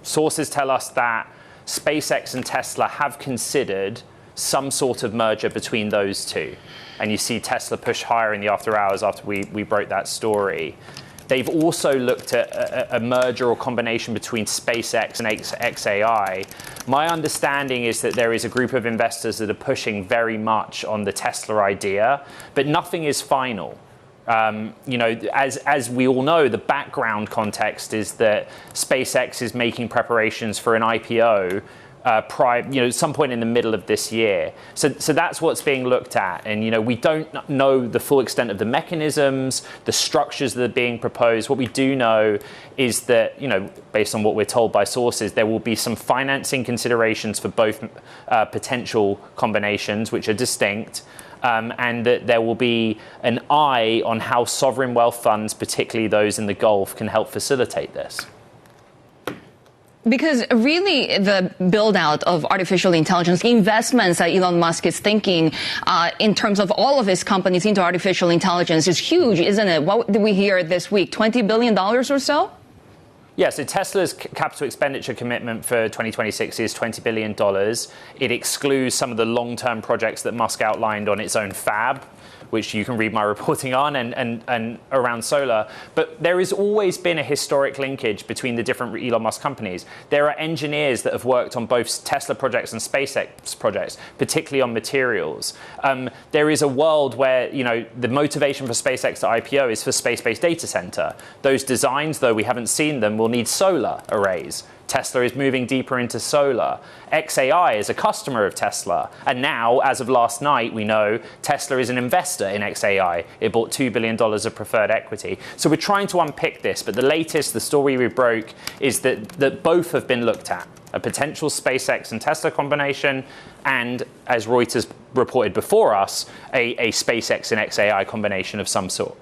sources tell us that SpaceX and Tesla have considered some sort of merger between those two. And you see Tesla push higher in the after hours after we broke that story. They've also looked at a merger or combination between SpaceX and xAI. My understanding is that there is a group of investors that are pushing very much on the Tesla idea, but nothing is final. As we all know, the background context is that SpaceX is making preparations for an IPO some point in the middle of this year. So that's what's being looked at. And, we don't know the full extent of the mechanisms, the structures that are being proposed. What we do know is that, based on what we're told by sources, there will be some financing considerations for both potential combinations, which are distinct. And that there will be an eye on how sovereign wealth funds, particularly those in the Gulf, can help facilitate this. Because really the build out of artificial intelligence investments that Elon Musk is thinking in terms of all of his companies into artificial intelligence is huge, isn't it? What did we hear this week? $20 billion or so? Yeah, so Tesla's capital expenditure commitment for 2026 is $20 billion. It excludes some of the long-term projects that Musk outlined on its own fab, which you can read my reporting on, and around solar. But there has always been a historic linkage between the different Elon Musk companies. There are engineers that have worked on both Tesla projects and SpaceX projects, particularly on materials. There is a world where, the motivation for SpaceX to IPO is for space-based data center. Those designs, though we haven't seen them, will need solar arrays. Tesla is moving deeper into solar. xAI is a customer of Tesla. And now, as of last night, we know Tesla is an investor in xAI. It bought $2 billion of preferred equity. So we're trying to unpick this. But the story we broke is that both have been looked at. A potential SpaceX and Tesla combination, and, as Reuters reported before us, a SpaceX and xAI combination of some sort.